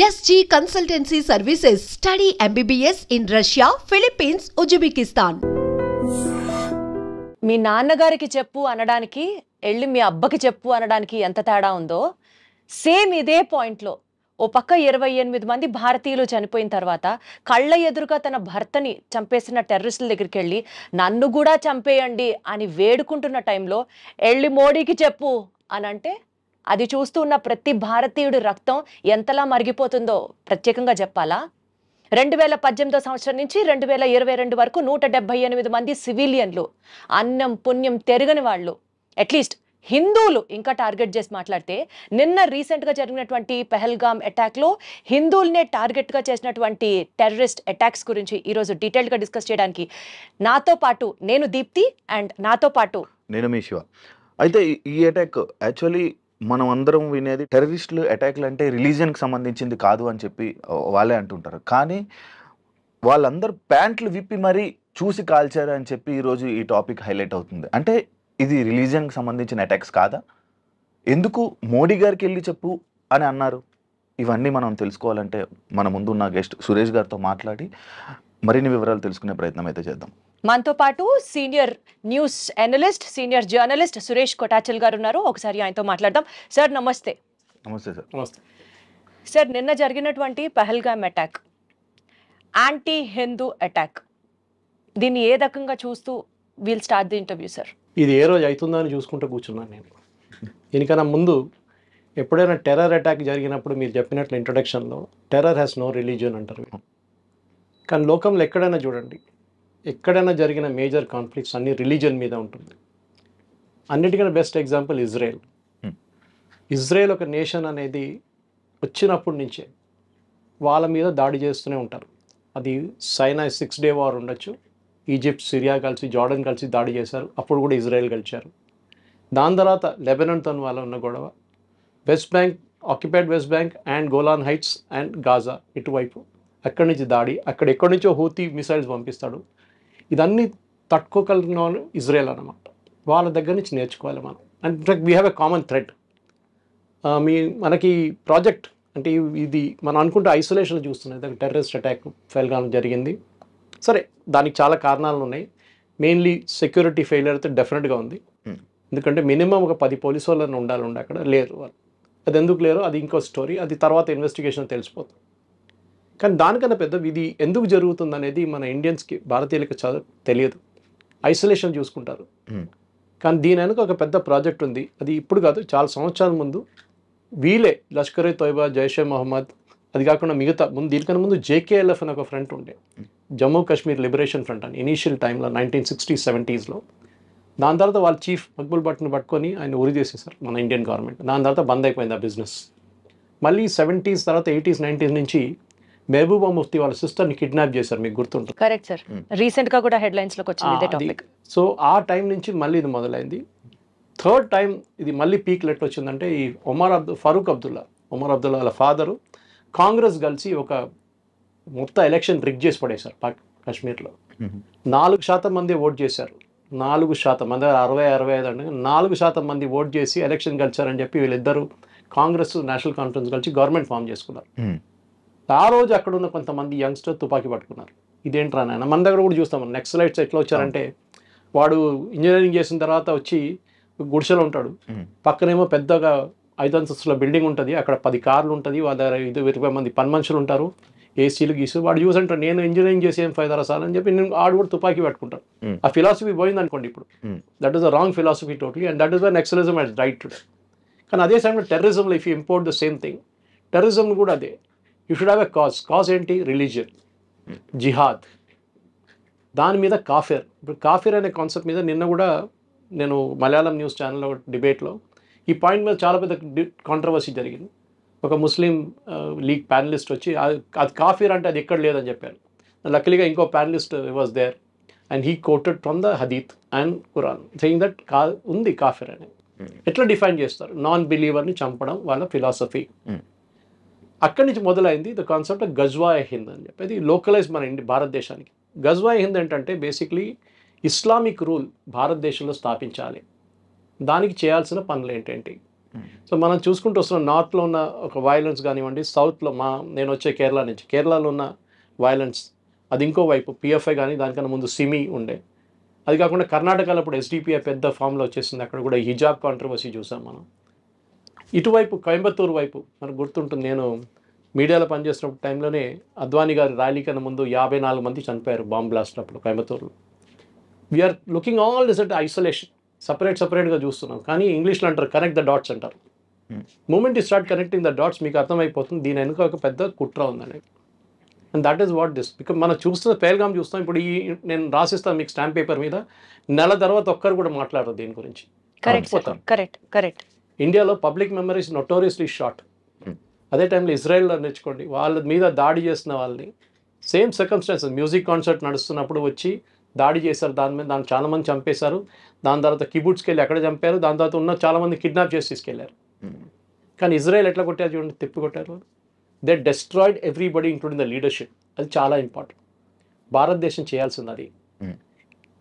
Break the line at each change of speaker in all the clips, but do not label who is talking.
SG Consultancy Services. Study MBBS in Russia, Philippines, Uzbekistan.
మీ నాన్నగారికి చెప్పు అనడానికి వెళ్ళి మీ అబ్బకి చెప్పు అనడానికి ఎంత తేడా ఉందో సేమ్ ఇదే పాయింట్లో ఓ పక్క 28 మంది భారతీయులు చనిపోయిన తర్వాత కళ్ళ ఎదురుగా తన భర్తని చంపేసిన టెర్రరిస్టుల దగ్గరికి వెళ్ళి నన్ను కూడా చంపేయండి అని వేడుకుంటున్న టైంలో వెళ్ళి మోడీకి చెప్పు అని అంటే అది చూస్తూ ఉన్న ప్రతి భారతీయుడి రక్తం ఎంతలా మరిగిపోతుందో ప్రత్యేకంగా చెప్పాలా? 2018 సంవత్సరం నుంచి 2022 వరకు 178 మంది సివిలియన్లు, అన్నం పుణ్యం తెరగని వాళ్ళు, అట్లీస్ట్ హిందువులు ఇంకా టార్గెట్ చేసి మాట్లాడితే నిన్న రీసెంట్గా జరిగినటువంటి పెహల్గామ్ అటాక్లో హిందువులనే టార్గెట్గా చేసినటువంటి టెర్రరిస్ట్ అటాక్స్ గురించి ఈరోజు డీటెయిల్గా డిస్కస్ చేయడానికి నాతో పాటు నేను దీప్తి అండ్ నాతో పాటు
నేను మీ శివ. అయితే ఈ అటాక్ యాక్చువల్లీ మనం అందరం వినేది టెర్రరిస్టులు అటాక్లు అంటే రిలీజియన్కి సంబంధించింది కాదు అని చెప్పి వాళ్ళే అంటుంటారు. కానీ వాళ్ళందరూ ప్యాంట్లు విప్పి మరీ చూసి కాల్చారు అని చెప్పి ఈరోజు ఈ టాపిక్ హైలైట్ అవుతుంది. అంటే ఇది రిలీజియన్కి సంబంధించిన అటాక్స్ కాదా? ఎందుకు మోడీ గారికి వెళ్ళి చెప్పు అని అన్నారు? ఇవన్నీ మనం తెలుసుకోవాలంటే మన ముందున్న గెస్ట్ సురేష్ గారితో మాట్లాడి మరిన్ని వివరాలు తెలుసుకునే ప్రయత్నం అయితే చేద్దాం.
మనతో పాటు senior news analyst, senior journalist Suresh Kotachal గారు ఉన్నారు. ఒకసారి ఆయనతో మాట్లాడదాం. సార్ నమస్తే.
నమస్తే సార్.
నమస్తే
సార్, నిన్న జరిగినటువంటి Pahalgam attack anti Hindu attack, దీన్ని ఏ రకంగా చూస్తూ we'll start the interview sir?
ఇది ఏ రోజు అవుతుందో అని చూసుకుంటూ కూర్చున్నాను నేను. దీనికన్నా ముందు ఎప్పుడైనా టెర్రర్ అటాక్ జరిగినప్పుడు మీరు చెప్పినట్లు ఇంట్రొడక్షన్లో టెర్రర్ హ్యాస్ నో రిలీజియన్ అంటారు. కానీ లోకంలో ఎక్కడైనా చూడండి, ఎక్కడైనా జరిగిన మేజర్ కాన్ఫ్లిక్ట్స్ అన్ని రిలీజియన్ మీద ఉంటుంది. అన్నిటికన్నా బెస్ట్ ఎగ్జాంపుల్ ఇజ్రాయెల్. ఇజ్రాయెల్ ఒక నేషన్ అనేది వచ్చినప్పటి నుంచే వాళ్ళ మీద దాడి చేస్తూనే ఉంటారు. అది సైనా 6 Day వార్ ఉండొచ్చు, ఈజిప్ట్, సిరియా కలిసి, జార్డన్ కలిసి దాడి చేశారు, అప్పుడు కూడా ఇజ్రాయెల్ గెలిచారు. దాని తర్వాత లెబనాన్తో వాళ్ళ ఉన్న గొడవ, west bank, occupied west bank and Golan heights and Gaza ఇటువైపు, అక్కడి నుంచి దాడి, అక్కడ ఎక్కడి నుంచో హూతీ మిసైల్స్ పంపిస్తాడు. ఇదన్నీ తట్టుకోగలిగిన వాళ్ళు ఇజ్రాయెల్ అన్నమాట. వాళ్ళ దగ్గర నుంచి నేర్చుకోవాలి మనం. And in fact we have a common thread. మనకి ప్రాజెక్ట్ అంటే ఇది మనం అనుకుంటే ఐసోలేషన్లో చూస్తున్నాయి. టెర్రరిస్ట్ అటాక్ ఫెహల్గామ్ జరిగింది. సరే, దానికి చాలా కారణాలు ఉన్నాయి. మెయిన్లీ సెక్యూరిటీ ఫెయిలియర్ అయితే డెఫినెట్గా ఉంది. ఎందుకంటే మినిమం ఒక 10 పోలీసు వాళ్ళని ఉండాలి అక్కడ, లేరు వాళ్ళు. అది ఎందుకు లేరు అది ఇంకో స్టోరీ, అది తర్వాత ఇన్వెస్టిగేషన్ తెలిసిపోతుంది. కానీ దానికన్నా పెద్ద ఇది ఎందుకు జరుగుతుంది అనేది మన ఇండియన్స్కి, భారతీయులకి తెలియదు. ఐసోలేషన్ చూసుకుంటారు. కానీ దీని వెనుక ఒక పెద్ద ప్రాజెక్ట్ ఉంది. అది ఇప్పుడు కాదు, చాలా సంవత్సరాల ముందు వీలే లష్కర్ ఏ తోయిబా, జైషే మొహమ్మద్, అది కాకుండా మిగతా దీనికన్నా ముందు JKLF అని ఒక ఫ్రంట్ ఉండే, జమ్మూ కాశ్మీర్ లిబరేషన్ ఫ్రంట్ అని, ఇనీషియల్ టైంలో 1960s 70s. దాని తర్వాత వాళ్ళ చీఫ్ మక్బుల్ భట్ని పట్టుకొని ఆయన ఉరి చేసేసారు మన ఇండియన్ గవర్నమెంట్. దాని తర్వాత బంద్ అయిపోయింది ఆ బిజినెస్. మళ్ళీ 70s తర్వాత 80s 90s నుంచి మెహబూబా ముఫ్తీ వాళ్ళ సిస్టర్ని కిడ్నాప్ చేశారు, మీకు గుర్తుంటుంది.
కరెక్ట్ సార్, రీసెంట్గా కూడా హెడ్లైన్స్లోకి వచ్చింది ఇదే టాపిక్.
సో ఆ టైం నుంచి మళ్ళీ ఇది మొదలైంది. థర్డ్ టైం ఇది మళ్ళీ పీక్ లెట్ వచ్చిందంటే ఈ ఫరూక్ అబ్దుల్లా వాళ్ళ ఫాదరు కాంగ్రెస్ కలిసి ఒక మొత్తం ఎలక్షన్ రిగ్ చేసి పడేశారు కాశ్మీర్లో. 4% మంది ఓట్ చేశారు. 4% మంది, 60-65 అంటే 4% మంది ఓట్ చేసి ఎలక్షన్ గెలిచారని చెప్పి వీళ్ళిద్దరూ కాంగ్రెస్ నేషనల్ కాన్ఫరెన్స్ కలిసి గవర్నమెంట్ ఫామ్ చేసుకున్నారు. ఆ రోజు అక్కడ ఉన్న కొంతమంది యంగ్స్టర్ తుపాకీ పట్టుకున్నారు. ఇదేంట్రా నాయన, మన దగ్గర కూడా చూస్తాం. నెక్సలైట్స్ ఎట్లా వచ్చారంటే, వాడు ఇంజనీరింగ్ చేసిన తర్వాత వచ్చి గుడిసెలో ఉంటాడు, పక్కనేమో పెద్దగా 5 అంతస్తుల బిల్డింగ్ ఉంటుంది, అక్కడ 10 కార్లు ఉంటుంది, వాళ్ళ దగ్గర 20 మంది పని మనుషులు ఉంటారు, ఏసీలు గీసు. వాడు చూసంటాడు నేను ఇంజనీరింగ్ చేసి ఏం ఫైదా సార్ అని చెప్పి నేను ఆడు కూడా తుపాకీ పట్టుకుంటాడు. ఆ ఫిలాసఫీ పోయింది అనుకోండి ఇప్పుడు. That is the wrong philosophy totally, and that is why naxalism has right today. కానీ అదే సమయంలో టెర్రరిజంలో if you import the same thing, terrorism కూడా అదే, you should have a cause ఏంటి? రిలీజియన్, జిహాద్, దాని మీద కాఫిర్. ఇప్పుడు కాఫిర్ అనే కాన్సెప్ట్ మీద నిన్న కూడా నేను మలయాళం న్యూస్ ఛానల్లో డిబేట్లో ఈ పాయింట్ మీద చాలా పెద్ద కాంట్రవర్సీ జరిగింది. ఒక ముస్లిం లీగ్ ప్యానలిస్ట్ వచ్చి అది కాఫిర్ అంటే అది ఎక్కడ లేదని చెప్పారు. లక్కీగా ఇంకో panelist was there and he quoted from the Hadith and Quran saying that ఉంది కాఫిర్ అని. ఎట్లా డిఫైన్ చేస్తారు? నాన్ బిలీవర్ని చంపడం వాళ్ళ ఫిలాసఫీ. అక్కడి నుంచి మొదలైంది ద కాన్సెప్ట్ ఆఫ్ గజ్వా-ఏ హింద్ అని చెప్పేది లోకలైజ్ మన భారతదేశానికి. గజ్వా-ఏ హింద్ ఏంటంటే బేసిక్లీ ఇస్లామిక్ రూల్ భారతదేశంలో స్థాపించాలి, దానికి చేయాల్సిన పనులు ఏంటంటి, సో మనం చూసుకుంటూ వస్తున్నాం, నార్త్లో ఉన్న ఒక వైలెన్స్ కానివ్వండి, సౌత్లో నేను వచ్చే కేరళ నుంచి, కేరళలో ఉన్న వైలెన్స్ అది ఇంకో వైపు పిఎఫ్ఐ కానీ దానికన్నా ముందు సిమి ఉండే. అది కాకుండా కర్ణాటకలో ఇప్పుడు ఎస్డిపిఐ పెద్ద ఫామ్లో వచ్చేసింది, అక్కడ కూడా హిజాబ్ కాంట్రవర్సీ చూసాం మనం. ఇటువైపు కోయంబత్తూరు వైపు మనకు గుర్తుంటుంది, నేను మీడియాలో పనిచేస్తున్నప్పుడు టైంలోనే అద్వానీ గారి ర్యాలీ కన్నా ముందు 54 మంది చనిపోయారు బాంబ్ బ్లాస్ట్ అప్పుడు కోయంబత్తూరులో. We are looking all this at isolation, సపరేట్గా చూస్తున్నాం. కానీ ఇంగ్లీష్లో అంటారు కనెక్ట్ ద డాట్స్ అంటారు. మూమెంట్ ఈ స్టార్ట్ కనెక్టింగ్ ద డాట్స్ మీకు అర్థమైపోతుంది దీని వెనుక ఒక పెద్ద కుట్ర ఉందని. And that is what this, because మనం చూస్తున్న పేల్గామ్ చూస్తాం. ఇప్పుడు నేను రాసిస్తాను మీకు స్టాంప్ పేపర్ మీద, నెల తర్వాత ఒక్కరు కూడా మాట్లాడరు దీని గురించి.
కరెక్ట్.
ఇండియాలో పబ్లిక్ మెమరీస్ నోటోరియస్లీ షార్ట్. అదే టైంలో ఇజ్రాయెల్లో నేర్చుకోండి, వాళ్ళ మీద దాడి చేసిన వాళ్ళని సేమ్ సర్కమ్స్టాన్సెస్, మ్యూజిక్ కాన్సర్ట్ నడుస్తున్నప్పుడు వచ్చి దాడి చేశారు, దాన్ని చాలామంది చంపేశారు. దాని తర్వాత కిబుట్స్కి వెళ్ళి అక్కడ చంపారు, దాని తర్వాత ఉన్న చాలామంది కిడ్నాప్ చేసి తీసుకెళ్లారు. కానీ ఇజ్రాయెల్ ఎట్లా కొట్టారు చూడండి, తిప్పి కొట్టారు. They destroyed everybody including the leadership. అది చాలా ఇంపార్టెంట్. భారతదేశం చేయాల్సింది అది.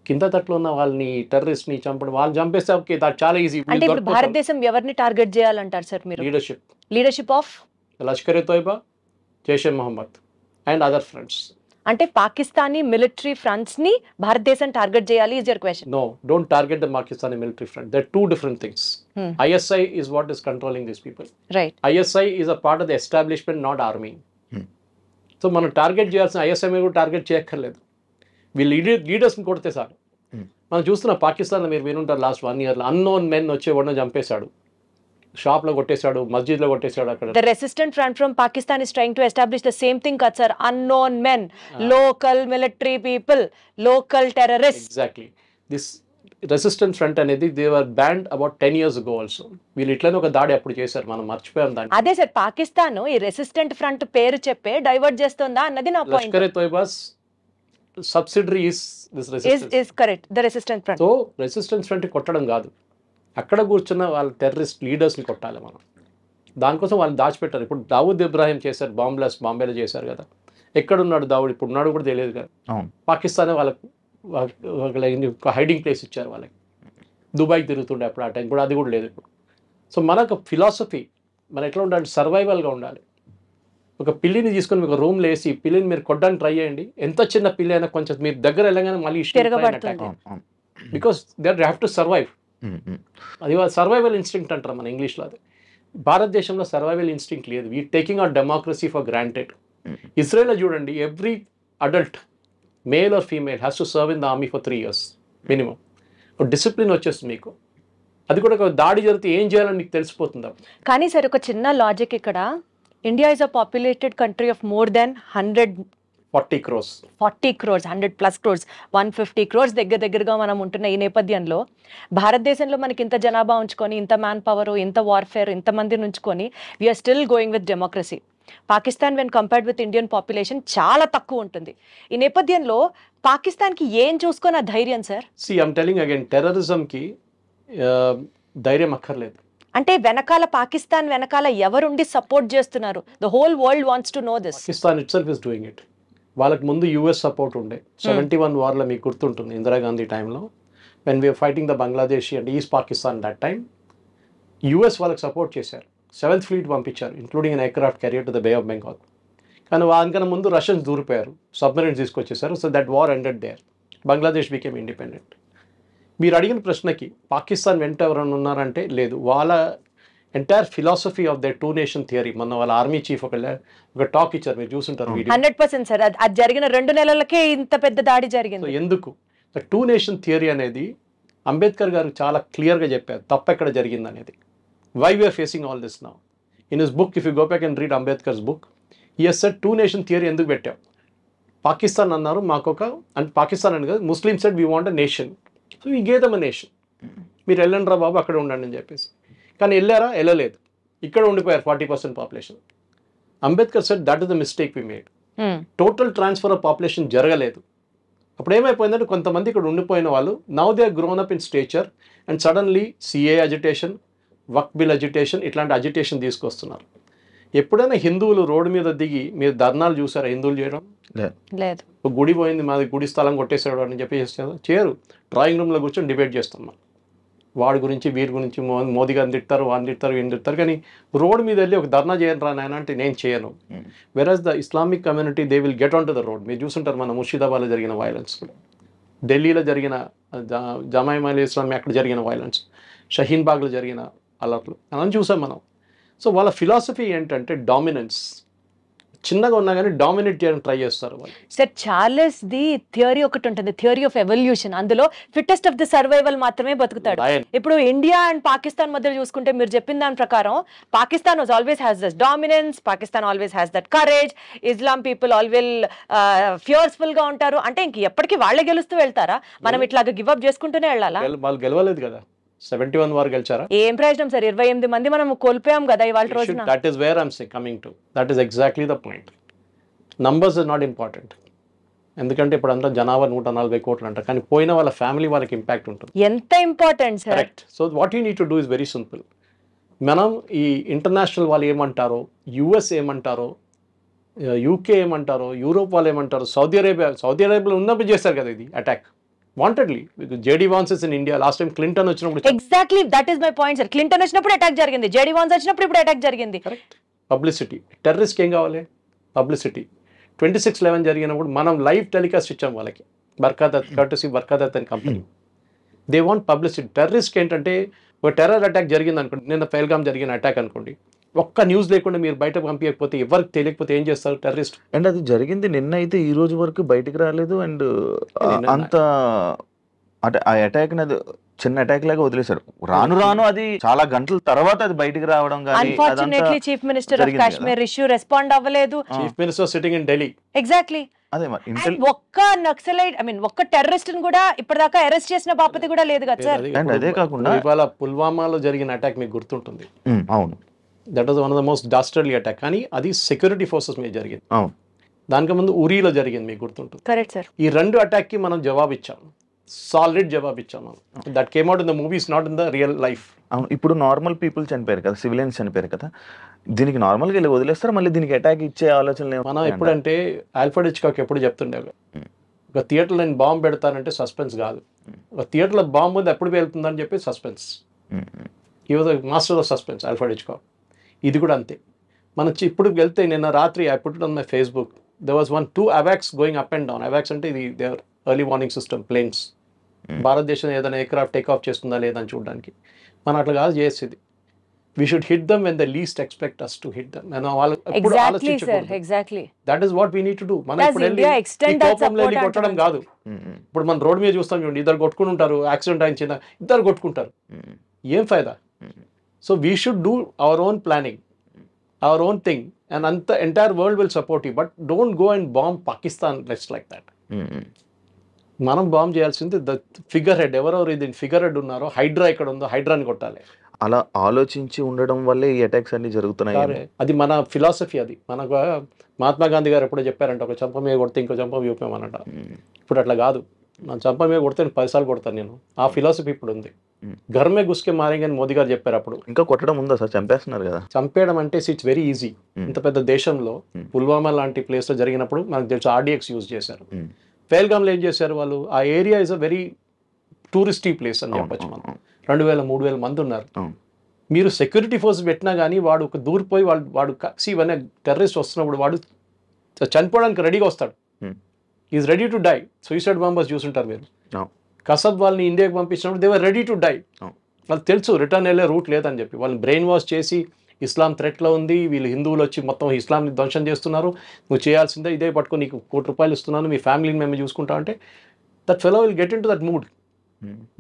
కింద తట్లో ఉన్న వాళ్ళని టెర్రరిస్ట్ని చంపడం, వాళ్ళని చంపేస్తే ఓకే, దాట్ చాలా ఈజీ.
అంటే ఇప్పుడు భారతదేశం ఎవరిని టార్గెట్ చేయాలంటారు సార్ మీరు? Leadership of
Lashkar e Taiba, Jaish e Mohammed and other friends.
అంటే పాకిస్తానీ మిలిటరీ ఫ్రంట్స్ ని భారతదేశం టార్గెట్ చేయాలి is your question?
No, don't target the Pakistani military front. They're two different things. ISI is what is controlling these people.
Right.
ISI is a part of the establishment, not army. So మనం target చేయాల్సిన ISI మీద కూడా target చేయక్కర్లేదు. వీళ్ళు లీడర్స్ని కొడితే sir. మనం చూస్తున్న పాకిస్తాన్లో మీరు వినుంటారు లాస్ట్ 1 year అన్నోన్ మెన్ వచ్చి ఎవరినో చంపేశాడు, షాప్లో కొట్టేశాడు, మస్జిద్లో కొట్టేశాడు. అక్కడ
the resistant front from Pakistan is trying to establish the same thing kad sir, unknown men, local military people, local terrorists.
Exactly. This resistant front అనేది they were banned about 10 years ago also. వీళ్ళు ఇట్లనే ఒక దాడి అప్పుడు చేశారు, మనం మర్చిపోయాం దాన్ని.
అదే సార్, పాకిస్తాన్ ఈ రెసిస్టెంట్ ఫ్రంట్ పేరు చెప్పే డైవర్ట్ చేస్తుందా అన్నది నా point.
Lashkar e Taiba's subsidiary is this resistance.
is correct, the resistant front.
So resistance front కొట్టడం కాదు, అక్కడ కూర్చున్న వాళ్ళ టెర్రరిస్ట్ లీడర్స్ని కొట్టాలి మనం. దానికోసం వాళ్ళు దాచిపెట్టారు. ఇప్పుడు దావూద్ ఇబ్రాహిం చేశారు, బాంబ్ బ్లాస్ట్ బాంబేలో చేశారు కదా. ఎక్కడున్నాడు దావూద్? ఇప్పుడు ఉన్నాడు కూడా తెలియదు కదా. పాకిస్తానే వాళ్ళకు హైడింగ్ ప్లేస్ ఇచ్చారు వాళ్ళకి. దుబాయ్కి తిరుగుతుండే అప్పుడు ఆ టైం కూడా, అది కూడా లేదు ఇప్పుడు. సో మనకు ఫిలాసఫీ మనం ఎట్లా ఉండాలి, సర్వైవల్గా ఉండాలి. ఒక పిల్లిని తీసుకొని మీకు రూమ్లో వేసి పిల్లిని మీరు కొట్టడానికి ట్రై చేయండి, ఎంత చిన్న పిల్లి అయినా కొంచెం మీరు దగ్గర వెళ్ళగానే మళ్ళీ because they have to survive. అది సర్వైవల్ ఇన్స్టింక్ట్ అంటారు మన ఇంగ్లీష్లో. అది భారతదేశంలో సర్వైవల్ ఇన్స్టింక్ట్ లేదు. We taking our democracy for granted. ఇజ్రాయెల్లో చూడండి, every adult male or female has to serve in the army for 3 years minimum. ఒక డిసిప్లిన్ వచ్చేస్తుంది మీకు. అది కూడా ఒక దాడి జరిగితే ఏం చేయాలని మీకు తెలిసిపోతుంది.
కానీ సార్ ఒక చిన్న లాజిక్ ఇక్కడ, India is a populated country of more than
140 crores,
100+ crores, 150 crores దగ్గరగా మనం ఉంటున్న ఈ నేపథ్యంలో భారతదేశంలో మనకి ఇంత జనాభా ఉంచుకొని, ఇంత మ్యాన్ పవర్, ఇంత వార్ఫేర్, ఇంతమందిని ఉంచుకొని we are still going with democracy. Pakistan when compared with Indian population చాలా తక్కువ ఉంటుంది. ఈ నేపథ్యంలో పాకిస్తాన్కి ఏం చూసుకొని ఆ ధైర్యం sir?
See I'm telling again, టెర్రరిజంకి ధైర్యం అక్కర్లేదు.
అంటే వెనకాల పాకిస్తాన్ వెనకాల ఎవరుండి సపోర్ట్ చేస్తున్నారు? The whole world wants to know this.
Pakistan itself is doing it. వాళ్ళకి ముందు యూఎస్ సపోర్ట్ ఉండే 71 వార్లో మీకు గుర్తుంటుంది, ఇందిరాగాంధీ టైంలో when we are fighting the Bangladeshi and East Pakistan that time. US వాళ్ళకి సపోర్ట్ చేశారు, 7th Fleet పంపించారు, including an aircraft carrier to the Bay of Bengal. కానీ దానికన్నా ముందు రష్యన్స్ దూరిపోయారు, సబ్మెరైన్స్ తీసుకొచ్చేసారు. So that war ended there, Bangladesh became independent. మీరు అడిగిన ప్రశ్నకి పాకిస్తాన్ వెంట ఎవరైనా ఉన్నారంటే లేదు. వాళ్ళ entire philosophy of the 2 nation theory, మొన్న వాళ్ళ ఆర్మీ చీఫ్ ఒక టాక్ ఇచ్చారు, మీరు చూసుంటారు వీడియో.
100% సార్, అది జరిగిన 2 నెలలకే ఇంత పెద్ద దాడి జరిగింది.
ఎందుకు? ద 2 nation థియరీ అనేది అంబేద్కర్ గారు చాలా క్లియర్గా చెప్పారు తప్పెక్కడ జరిగింది అనేది. Why we are facing all this now. In his book, if you go back and read Ambedkar's book, he has said 2 nation theory ఎందుకు పెట్టాం. పాకిస్తాన్ అన్నారు మాకొక, అంటే పాకిస్తాన్ అని కాదు, Muslim said we want a nation, so we gave them a nation. మీరు వెళ్ళండి రా బాబు అక్కడ ఉండండి అని చెప్పేసి. కానీ వెళ్ళారా? వెళ్ళలేదు, ఇక్కడ ఉండిపోయారు 40% population. Ambedkar said that is the mistake we made. Total transfer of population జరగలేదు. అప్పుడు ఏమైపోయిందంటే కొంతమంది ఇక్కడ ఉండిపోయిన వాళ్ళు now they are grown up in stature and suddenly CA agitation, Waqf bill agitation, ఇట్లాంటి అజిటేషన్ తీసుకొస్తున్నారు. ఎప్పుడైనా హిందువులు రోడ్డు మీద దిగి మీరు ధర్నాలు చూసారా హిందువులు చేయడం?
లేదు.
గుడి పోయింది, మాది గుడి స్థలం కొట్టేసాడు అని చెప్పేసి చేయరు. డ్రాయింగ్ రూమ్లో కూర్చొని డిబేట్ చేస్తాం మనం. వాడి గురించి వీరి గురించి మోదీ గారిని తిడతారు, వాడిని తిడతారు, వీడిని తిడతారు, కానీ రోడ్ మీద వెళ్ళి ఒక ధర్నా చేయను రా నాయన అంటే నేను చేయను. వెరాజ్ the Islamic community they will get on to the road. మీరు చూసుంటారు మన ముర్షిదాబాద్లో జరిగిన వైలెన్స్ కూడా, ఢిల్లీలో జరిగిన జమాయిమా ఇస్లామీ అక్కడ జరిగిన వైలెన్స్, షహీన్ బాగ్లో జరిగిన అలర్ట్లు అని చూసాం మనం. సో వాళ్ళ ఫిలాసఫీ ఏంటంటే డామినెన్స్, చిన్నగా ఉన్నా కానీ డామినేట్ చేయడానికి ట్రై చేస్తారు వాళ్ళు.
సార్ చార్లెస్ ది థియరీ ఒకటి ఉంటుంది, థియరీ ఆఫ్ ఎవల్యూషన్. అందులో ఫిట్టెస్ట్ ఆఫ్ ది సర్వైవల్ మాత్రమే బతుకుతాడు. ఇప్పుడు ఇండియా అండ్ పాకిస్తాన్ మధ్య చూసుకుంటే మీరు చెప్పిన దాని ప్రకారం Pakistan always has that dominance, Pakistan always has that courage, Islam people always fearful గా ఉంటారు. అంటే ఇంక ఎప్పటికీ వాళ్ళే గెలుస్తూ వెళ్తారా? మనం ఇట్లాగా గివ్ అప్ చేసుకుంటూనే వెళ్ళాలా?
వాళ్ళు గెలవలేదు కదా, 71 వారు గెలిచారా?
ఏం ప్రయోజనం సార్? 28 మంది మనం కోల్పోయాం కదా ఇవాళ రోజున.
That is where I'm coming to. That is exactly the point. Numbers is not important. ఎందుకంటే ఇప్పుడు అందరూ జనాభా 140 కోట్లు అంటారు, కానీ పోయిన వాళ్ళ ఫ్యామిలీ వాళ్ళకి ఇంపాక్ట్ ఉంటుంది.
ఎంత important sir.
Correct. So what you need to do is very simple. మనం ఈ ఇంటర్నేషనల్ వాళ్ళు ఏమంటారో, యుఎస్ ఏమంటారో, యూకే ఏమంటారో, యూరోప్ వాళ్ళు ఏమంటారో, సౌదీ అరేబియాలో ఉన్నప్పుడు చేస్తారు కదా ఇది attack wantedly. JD Vance is in India. Last time Clinton వచ్చినప్పుడు
exactly that is my point sir. Clinton వచ్చినప్పుడు అటాక్ జరిగింది, జేడీ వాన్స్ వచ్చినప్పుడు ఇప్పుడు అటాక్ జరిగింది.
కరెక్ట్. పబ్లిసిటీ. టెర్రరిస్ట్కి ఏం కావాలి? పబ్లిసిటీ. 26/11 జరిగినప్పుడు మనం లైవ్ టెలికాస్ట్ ఇచ్చాం వాళ్ళకి, బర్కాదత్ అని కంపెనీ. They want publicity. టెర్రరిస్ట్కి ఏంటంటే ఒక టెర్రర్ అటాక్ జరిగింది అనుకోండి, నిన్న పహల్గామ్ జరిగిన అటాక్ అనుకోండి, ఒక్క న్యూస్ లేకుండా మీరు బయటకు పంపించకపోతే, ఎవరికి తెలియకపోతే ఏం చేస్తారు టెర్రరిస్ట్?
అండ్ అది జరిగింది నిన్న అయితే ఈ రోజు వరకు బయటికి రాలేదు. అండ్ అంత అంటే ఆ అటాక్ అది చిన్న అటాక్ లాగా వదిలేశారు. రాను అది చాలా గంటల తర్వాత అది బయటికి రావడం.
Unfortunately chief minister of Kashmir issue respond అవ్వలేదు.
Chief minister sitting in Delhi.
Exactly.
అదే
ఒక్క నక్సలైట్ ఒక్క టెర్రరిస్ట్ ని కూడా ఇప్పటిదాకా అరెస్ట్ చేసిన బాపతి కూడా లేదు కదా సార్.
అండ్ అదే కాకుండా
ఇవాళ పుల్వామాలో జరిగిన అటాక్ మీకు గుర్తుంటుంది.
అవును,
that was one of the most dastardly attack. కానీ అది సెక్యూరిటీ ఫోర్సెస్ మీద జరిగింది. దానికి ముందు ఉరీలో జరిగింది, మీకు గుర్తుంటుంది.
Correct sir.
ఈ 2 అటాక్ కి మనం జవాబు ఇచ్చాం, సాలిడ్ జవాబు ఇచ్చాం మనం. That came out in the movies, not in the real life.
అవును. ఇప్పుడు నార్మల్ పీపుల్ చనిపోయారు కదా, సివిలియన్స్ చనిపోయారు కదా, దీనికి నార్మల్గా వెళ్ళి వదిలేస్తారు, మళ్ళీ దీనికి అటాక్ ఇచ్చే ఆలోచన
మనం ఎప్పుడంటే ఆల్ఫ్రెడ్ హిచ్కాక్ ఎప్పుడు చెప్తుండే, ఒక థియేటర్లో నేను బాంబు పెడతానంటే సస్పెన్స్ కాదు, ఒక థియేటర్లో బాంబు ఉంది ఎప్పుడు వెళ్తుందని చెప్పి సస్పెన్స్. ఈ was master of suspense Alfred Hitchcock. ఇది కూడా అంతే. మనం ఇప్పుడు వెళ్తే నిన్న రాత్రి I put it on my Facebook, there was 2 AWACS going up and down. AWACS అంటే ఇది their early warning system, planes. భారతదేశం ఏదైనా ఎయిర్క్రాఫ్ట్ టేక్ ఆఫ్ చేస్తుందా లేదని చూడడానికి. మనం అట్లా కాదు చేసేది. We should hit them when they least expect us to hit them.
Exactly sir, exactly.
That is what we need to do. మనం ఇప్పుడు వెళ్ళి కొట్టడం కాదు. ఇప్పుడు మనం రోడ్ మీద చూస్తాం చూడండి, ఇద్దరు కొట్టుకుని ఉంటారు, యాక్సిడెంట్ అయిన చిన్న ఇద్దరు కొట్టుకుంటారు, ఏం ఫైదా? So we should do our own planning, our own thing, and the entire world will support you, but don't go and bomb Pakistan just like that. మనం బాంబ్ చేయాల్సింది ద ఫిగర్ హెడ్, ఎవరెవరు ఇది ఫిగర్ హెడ్ ఉన్నారో, హైడ్రా ఇక్కడ ఉందో హైడ్రాని కొట్టాలి.
అలా ఆలోచించి ఉండడం వల్లే ఈ అటాక్స్ అన్ని జరుగుతున్నాయి.
అది మన ఫిలాసఫీ. అది మనకు మహాత్మా గాంధీ గారు ఎప్పుడో చెప్పారంట, ఒక చంప మీద కొడితే ఇంకో చంప చూపామన్నట. ఇప్పుడు అట్లా కాదు, నా చంప మీద కొడితే 10 సార్లు కొడతాను నేను. ఆ ఫిలాసఫీ ఇప్పుడు ఉంది. ఘర్మే గుస్కే మారేంగే అని మోదీ గారు చెప్పారు అప్పుడు.
ఇంకా కొట్టడం ఉందా సార్? చంపేస్తున్నారు కదా.
చంపేయడం అంటే ఇట్స్ వెరీ ఈజీ. ఇంత పెద్ద దేశంలో పుల్వామా లాంటి ప్లేస్లో జరిగినప్పుడు మనకు తెలుసు RDX యూజ్ చేశారు. పహల్గామ్లో ఏం చేశారు వాళ్ళు? ఆ area is a very touristy place అని చెప్పచ్చు. మనం 2000-3000 మంది ఉన్నారు. మీరు సెక్యూరిటీ ఫోర్స్ పెట్టినా కానీ వాడు ఒక దూరిపోయి వాడు ఇవన్నీ టెర్రరిస్ట్ వస్తున్నప్పుడు వాడు చనిపోవడానికి రెడీగా వస్తాడు. Is ready to die. Suicide bombers చూసుంటారు మీరు. కసబ్ వాళ్ళని ఇండియాకి పంపించినప్పుడు they were ready to die. వాళ్ళకి తెలుసు రిటర్న్ వెళ్ళే రూట్ లేదని చెప్పి. వాళ్ళని బ్రెయిన్ వాష్ చేసి ఇస్లాం థ్రెట్లో ఉంది, వీళ్ళు హిందువులు వచ్చి మొత్తం ఇస్లాంని ధ్వంసం చేస్తున్నారు, నువ్వు చేయాల్సిందే ఇదే పట్టుకొని నీకు ₹1 ఇస్తున్నాను, మీ ఫ్యామిలీని మేము చూసుకుంటా అంటే that fellow will get in to that mood.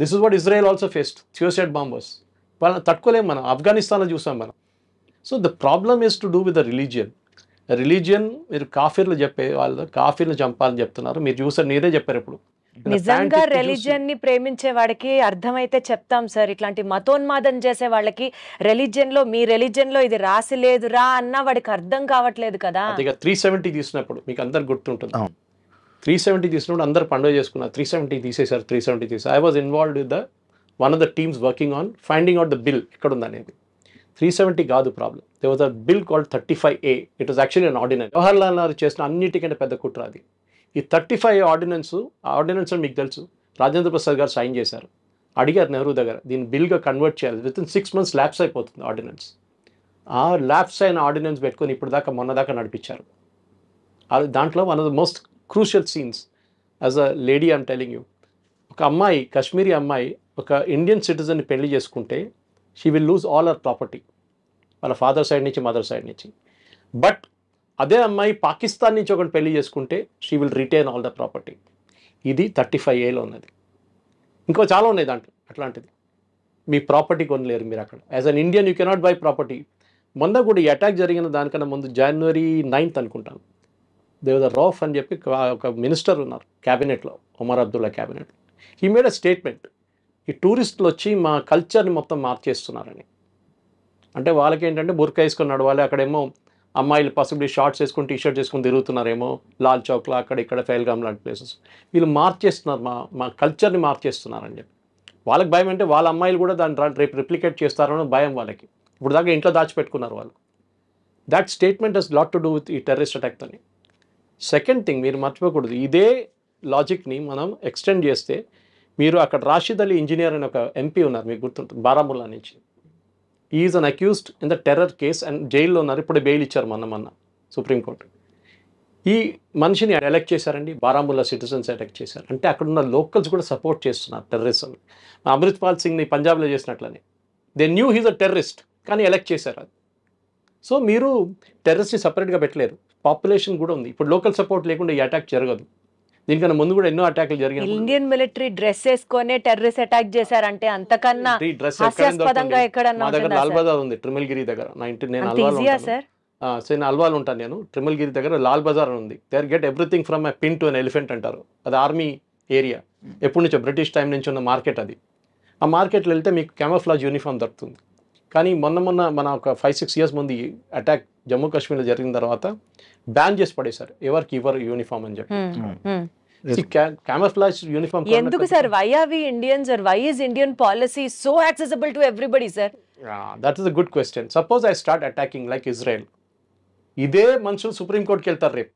This is what Israel also faced, suicide bombers. వాళ్ళని తట్టుకోలేము మనం. ఆఫ్ఘనిస్తాన్లో చూసాం మనం. So the problem is to do with the religion. Religion మీరు కాఫీర్లు చెప్పే వాళ్ళు కాఫీర్లు చంపాలని చెప్తున్నారు. మీరు చూసారు, మీరే చెప్పారు ఇప్పుడు.
నిజంగా రిలీజియన్ ని ప్రేమించే వాడికి అర్థమైతే చెప్తాం సార్. ఇట్లాంటి మతోన్మాదం చేసే వాళ్ళకి రిలీజియన్ లో, మీ రిలీజియన్ లో ఇది రాసి లేదురా అన్న వాడికి అర్థం కావట్లేదు కదా.
370 తీసినప్పుడు మీకు అందరు గుర్తుంటుంది. 370 తీసినప్పుడు అందరు పండుగ చేసుకున్నారు. 370 తీసేశారు. 370 తీసారు. I was involved with the one of the teams working on finding out the bill ఎక్కడ ఉందనేది. 370 కాదు problem. There was a bill called 35A. It was actually an ordinance. Jawaharlal Nehru చేసిన అన్నిటికంటే పెద్ద కుట్ర అది. ఈ 35A ఆర్డినెన్స్ మీకు తెలుసు, రాజేంద్ర ప్రసాద్ గారు సైన్ చేశారు. అడిగారు నెహ్రూ దగ్గర, దీన్ని బిల్గా కన్వర్ట్ చేయాలి, విత్ ఇన్ 6 months ల్యాప్స్ అయిపోతుంది ఆర్డినెన్స్. ఆ ల్యాప్స్ అయిన ఆర్డినెన్స్ పెట్టుకొని ఇప్పుడు దాకా మొన్న దాకా నడిపించారు. దాంట్లో one of the most crucial scenes as a lady I'm telling you, ఒక అమ్మాయి, కాశ్మీరీ అమ్మాయి ఒక ఇండియన్ సిటిజన్ని పెళ్లి చేసుకుంటే she will lose all our property, వాళ్ళ ఫాదర్ సైడ్ నుంచి మదర్ సైడ్ నుంచి. బట్ అదే అమ్మాయి పాకిస్తాన్ నుంచి ఒకటి పెళ్లి చేసుకుంటే she will retain all the property. ఇది 35A ఉన్నది. ఇంకో చాలా ఉన్నాయి దాంట్లో అట్లాంటిది. మీ ప్రాపర్టీ కొనలేరు మీరు అక్కడ. As an Indian you cannot by property. మొన్న కూడా ఈ అటాక్ జరిగిన దానికన్నా ముందు January 9th అనుకుంటాను, దేవద రౌఫ్ అని చెప్పి ఒక మినిస్టర్ ఉన్నారు క్యాబినెట్లో, Omar Abdullah cabinet. He made a statement, ఈ టూరిస్టులు వచ్చి మా కల్చర్ని మొత్తం మార్చేస్తున్నారని. అంటే వాళ్ళకి ఏంటంటే బుర్కా వేసుకొని నడవాలి, అక్కడేమో అమ్మాయిలు పాసిబిలీ షార్ట్స్ వేసుకొని టీషర్ట్స్ వేసుకొని తిరుగుతున్నారేమో లాల్ చౌక్లో అక్కడ ఇక్కడ ఫైల్గామ్ లాంటి ప్లేసెస్. వీళ్ళు మార్చేస్తున్నారు, మా కల్చర్ని మార్చేస్తున్నారని చెప్పి. వాళ్ళకి భయం అంటే వాళ్ళ అమ్మాయిలు కూడా దాన్ని రేపు రిప్లికేట్ చేస్తారని భయం వాళ్ళకి. ఇప్పుడు దాకా ఇంట్లో దాచిపెట్టుకున్నారు వాళ్ళు. That statement has lot to do with ఈ టెర్రరిస్ట్ అటాక్ అని. సెకండ్ థింగ్ మీరు మర్చిపోకూడదు, ఇదే లాజిక్ని మనం ఎక్స్టెండ్ చేస్తే మీరు అక్కడ రాషిద్ అలీ ఇంజనీర్ అని ఒక ఎంపీ ఉన్నారు, మీకు గుర్తుంటుంది, బారాముల్లా నుంచి. Is an accused in the terror case and జైల్లో ఉన్నారు. ఇప్పుడే బెయిల్ ఇచ్చారు మొన్న సుప్రీంకోర్టు. ఈ మనిషిని ఎలెక్ట్ చేశారండి, బారాముల్లా సిటిజన్స్ ఎలెక్ట్ చేశారు. అంటే అక్కడ ఉన్న లోకల్స్ కూడా సపోర్ట్ చేస్తున్నారు టెర్రరిజం. అమృత్పాల్ సింగ్ని పంజాబ్లో చేసినట్లని. They knew he's a terrorist, కానీ ఎలెక్ట్ చేశారు అది. సో మీరు టెర్రరిస్ట్ని సపరేట్గా పెట్టలేరు, పాపులేషన్ కూడా ఉంది. ఇప్పుడు లోకల్ సపోర్ట్ లేకుండా ఈ అటాక్ జరగదు. దీనికన్నా ముందు కూడా ఎన్నో అటాక్లు జరిగాయి.
ఇండియన్ మిలిటరీ డ్రెస్ వేసుకొని టెర్రరిస్ట్ అటాక్ చేశారంటే అంతకన్నా హాస్యాస్పదంగా ఎక్కడన్నా
మా దగ్గర లాల్ బజార్ ఉంది, ట్రిమల్గిరి దగ్గర. నేను అల్వాల్ ఉంటాను, నేను ట్రిమల్గిరి దగ్గర లాల్ బజార్ ఉంది. There get everything from a pin to an elephant అంటారు. అది ఆర్మీ ఏరియా, ఎప్పటి నుంచో బ్రిటిష్ టైం నుంచి ఉన్న మార్కెట్ అది. ఆ మార్కెట్లో వెళ్తే మీకు క్యామోఫ్లాజ్ యూనిఫామ్ దొరుకుతుంది. కానీ మొన్న మన ఒక 5-6 years ముందు ఈ అటాక్ జమ్మూ కాశ్మీర్లో జరిగిన తర్వాత బ్యాన్ చేసి పడేశారు, ఎవరికి ఇవ్వరు యూనిఫామ్ అని చెప్పి. క్యామోఫ్లాజ్ యూనిఫామ్
ఎందుకు sir? Why are we Indians or why is Indian policy so accessible to everybody sir?
That is a good question. Suppose I start attacking like Israel, ఇదే మనుషులు సుప్రీంకోర్టుకి వెళ్తారు రేపు.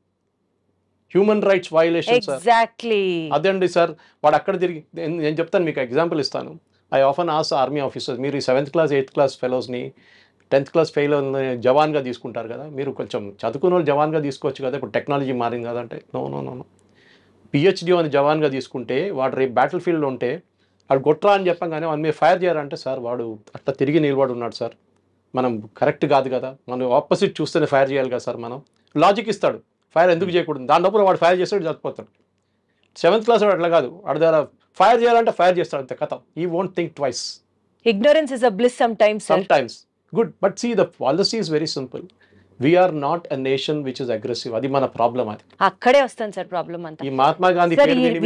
Human rights violation sir.
Exactly
అదండి sir. వాడు అక్కడ తిరిగి, నేను చెప్తాను మీకు ఎగ్జాంపుల్ ఇస్తాను. I often as army officers, మీరు ఈ 7th class 8th class ఫెలోస్ని 10th class ఫెయిల్ జవాన్గా తీసుకుంటారు కదా, మీరు కొంచెం చదువుకున్న వాళ్ళు జవాన్గా తీసుకోవచ్చు కదా, ఇప్పుడు టెక్నాలజీ మారింది కదా అంటే నో. PhD అని జవాన్గా తీసుకుంటే వాడు రేపు బ్యాటిల్ ఫీల్డ్లో ఉంటే వాడు కొట్రా అని చెప్పగానే వాడు మీరు ఫైర్ చేయాలంటే సార్ వాడు అట్లా తిరిగి నిలబడి ఉన్నాడు సార్, మనం కరెక్ట్ కాదు కదా, మనం ఆపోజిట్ చూస్తేనే ఫైర్ చేయాలి కదా సార్. మనం లాజిక్ ఇస్తాడు, ఫైర్ ఎందుకు చేయకూడదు, దాని లోపల వాడు ఫైర్ చేస్తాడు చచ్చిపోతాడు. 7th class వాడు అట్లా కాదు, వాడి దగ్గర ఫైర్ చేయాలంటే ఫైర్ చేస్తాడు అంతే, కథ. ఈ won't think twice.
Ignorance is a bliss sometimes, sir.
Sometimes. Good. But see, the policy is very simple. We are not a nation which is aggressive. అది మన ప్రాబ్లం. అది
అక్కడే వస్తాను సార్ ప్రాబ్లం అంతా.
ఈ Mahatma Gandhi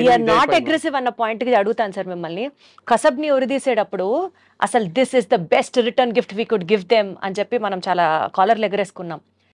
we are not aggressive అన్న point కి అడుగుతాను సార్ మిమ్మల్ని. కసబ్ని ఉరిదీసేటప్పుడు అసలు this is the best return gift we could give them అని చెప్పి మనం చాలా కాలర్లు ఎగరేసుకున్నాం.